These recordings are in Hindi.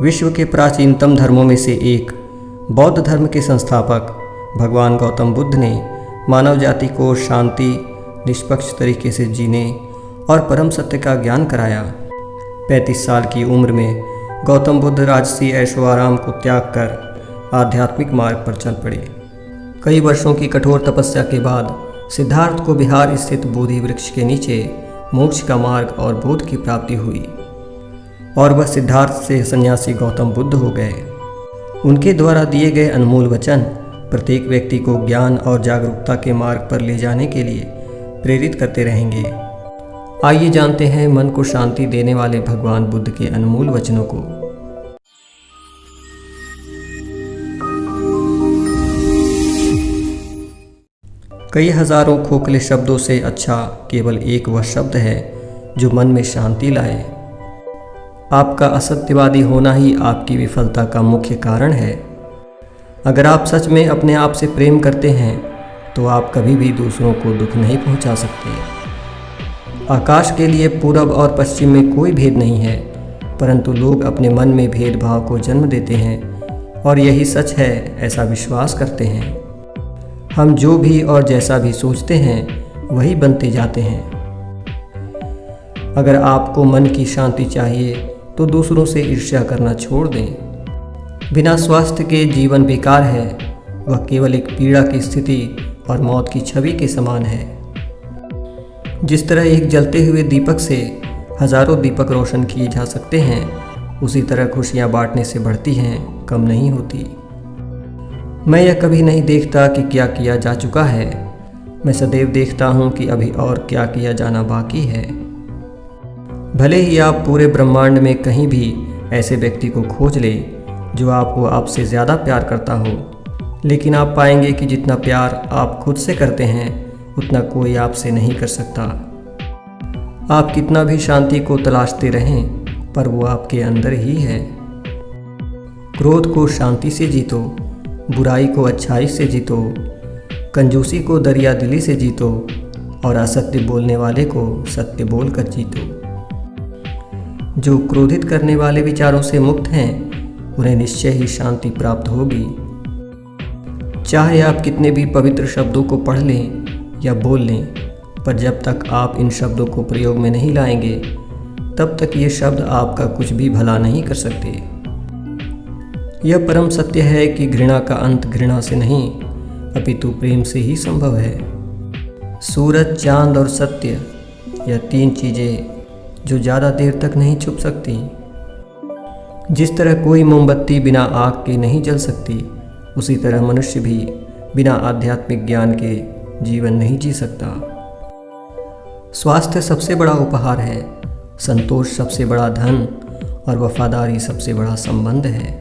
विश्व के प्राचीनतम धर्मों में से एक बौद्ध धर्म के संस्थापक भगवान गौतम बुद्ध ने मानव जाति को शांति, निष्पक्ष तरीके से जीने और परम सत्य का ज्ञान कराया। 35 साल की उम्र में गौतम बुद्ध राजसी ऐशो आराम को त्याग कर आध्यात्मिक मार्ग पर चल पड़े। कई वर्षों की कठोर तपस्या के बाद सिद्धार्थ को बिहार स्थित बोधि वृक्ष के नीचे मोक्ष का मार्ग और बोध की प्राप्ति हुई और वह सिद्धार्थ से सन्यासी गौतम बुद्ध हो गए। उनके द्वारा दिए गए अनमोल वचन प्रत्येक व्यक्ति को ज्ञान और जागरूकता के मार्ग पर ले जाने के लिए प्रेरित करते रहेंगे। आइए जानते हैं मन को शांति देने वाले भगवान बुद्ध के अनमोल वचनों को। कई हजारों खोखले शब्दों से अच्छा केवल एक वह शब्द है जो मन में शांति लाए। आपका असत्यवादी होना ही आपकी विफलता का मुख्य कारण है। अगर आप सच में अपने आप से प्रेम करते हैं तो आप कभी भी दूसरों को दुख नहीं पहुंचा सकते। आकाश के लिए पूरब और पश्चिम में कोई भेद नहीं है, परंतु लोग अपने मन में भेदभाव को जन्म देते हैं और यही सच है ऐसा विश्वास करते हैं। हम जो भी और जैसा भी सोचते हैं वही बनते जाते हैं। अगर आपको मन की शांति चाहिए तो दूसरों से ईर्ष्या करना छोड़ दें। बिना स्वास्थ्य के जीवन बेकार है, वह केवल एक पीड़ा की स्थिति और मौत की छवि के समान है। जिस तरह एक जलते हुए दीपक से हजारों दीपक रोशन किए जा सकते हैं, उसी तरह खुशियां बांटने से बढ़ती हैं, कम नहीं होती। मैं यह कभी नहीं देखता कि क्या किया जा चुका है, मैं सदैव देखता हूँ कि अभी और क्या किया जाना बाकी है। भले ही आप पूरे ब्रह्मांड में कहीं भी ऐसे व्यक्ति को खोज लें जो आपको आपसे ज़्यादा प्यार करता हो, लेकिन आप पाएंगे कि जितना प्यार आप खुद से करते हैं उतना कोई आपसे नहीं कर सकता। आप कितना भी शांति को तलाशते रहें पर वो आपके अंदर ही है। क्रोध को शांति से जीतो, बुराई को अच्छाई से जीतो, कंजूसी को दरिया दिली से जीतो और असत्य बोलने वाले को सत्य बोलकर जीतो। जो क्रोधित करने वाले विचारों से मुक्त हैं उन्हें निश्चय ही शांति प्राप्त होगी। चाहे आप कितने भी पवित्र शब्दों को पढ़ लें या बोल लें, पर जब तक आप इन शब्दों को प्रयोग में नहीं लाएंगे तब तक ये शब्द आपका कुछ भी भला नहीं कर सकते। यह परम सत्य है कि घृणा का अंत घृणा से नहीं अपितु प्रेम से ही संभव है। सूरज, चांद और सत्य, यह तीन चीज़ें जो ज़्यादा देर तक नहीं छुप सकती। जिस तरह कोई मोमबत्ती बिना आग के नहीं जल सकती, उसी तरह मनुष्य भी बिना आध्यात्मिक ज्ञान के जीवन नहीं जी सकता। स्वास्थ्य सबसे बड़ा उपहार है, संतोष सबसे बड़ा धन और वफादारी सबसे बड़ा संबंध है।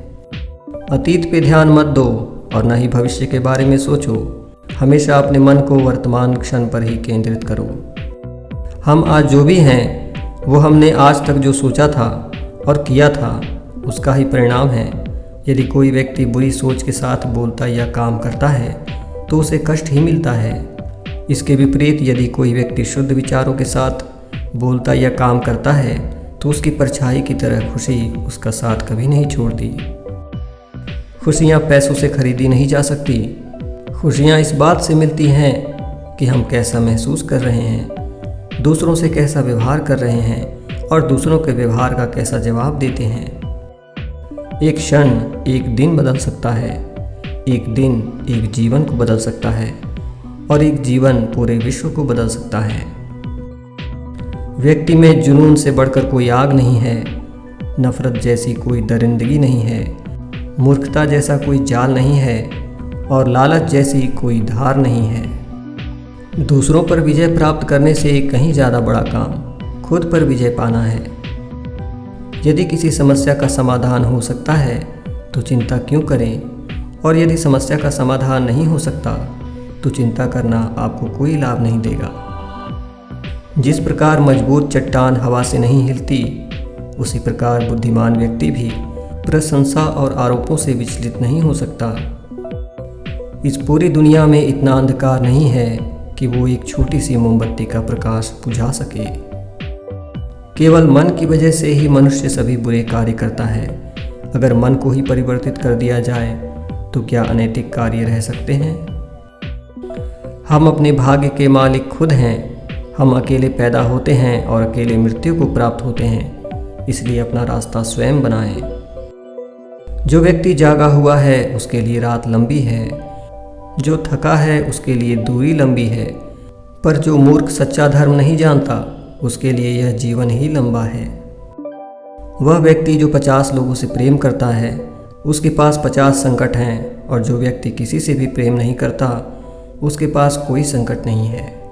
अतीत पे ध्यान मत दो और न ही भविष्य के बारे में सोचो। हमेशा अपने मन को वर्तमान क्षण पर ही केंद्रित करो। हम आज जो भी हैं वो हमने आज तक जो सोचा था और किया था उसका ही परिणाम है। यदि कोई व्यक्ति बुरी सोच के साथ बोलता या काम करता है तो उसे कष्ट ही मिलता है। इसके विपरीत यदि कोई व्यक्ति शुद्ध विचारों के साथ बोलता या काम करता है तो उसकी परछाई की तरह खुशी उसका साथ कभी नहीं छोड़ती। खुशियाँ पैसों से खरीदी नहीं जा सकती। खुशियाँ इस बात से मिलती हैं कि हम कैसा महसूस कर रहे हैं, दूसरों से कैसा व्यवहार कर रहे हैं और दूसरों के व्यवहार का कैसा जवाब देते हैं। एक क्षण एक दिन बदल सकता है, एक दिन एक जीवन को बदल सकता है और एक जीवन पूरे विश्व को बदल सकता है। व्यक्ति में जुनून से बढ़कर कोई आग नहीं है, नफरत जैसी कोई दरिंदगी नहीं है, मूर्खता जैसा कोई जाल नहीं है और लालच जैसी कोई धार नहीं है। दूसरों पर विजय प्राप्त करने से कहीं ज़्यादा बड़ा काम खुद पर विजय पाना है। यदि किसी समस्या का समाधान हो सकता है तो चिंता क्यों करें, और यदि समस्या का समाधान नहीं हो सकता तो चिंता करना आपको कोई लाभ नहीं देगा। जिस प्रकार मजबूत चट्टान हवा से नहीं हिलती, उसी प्रकार बुद्धिमान व्यक्ति भी प्रशंसा और आरोपों से विचलित नहीं हो सकता। इस पूरी दुनिया में इतना अंधकार नहीं है कि वो एक छोटी सी मोमबत्ती का प्रकाश बुझा सके। केवल मन की वजह से ही मनुष्य सभी बुरे कार्य करता है। अगर मन को ही परिवर्तित कर दिया जाए तो क्या अनैतिक कार्य रह सकते हैं? हम अपने भाग्य के मालिक खुद हैं। हम अकेले पैदा होते हैं और अकेले मृत्यु को प्राप्त होते हैं, इसलिए अपना रास्ता स्वयं बनाएं। जो व्यक्ति जागा हुआ है उसके लिए रात लंबी है, जो थका है उसके लिए दूरी लंबी है, पर जो मूर्ख सच्चा धर्म नहीं जानता उसके लिए यह जीवन ही लंबा है। वह व्यक्ति जो 50 लोगों से प्रेम करता है उसके पास 50 संकट हैं, और जो व्यक्ति किसी से भी प्रेम नहीं करता उसके पास कोई संकट नहीं है।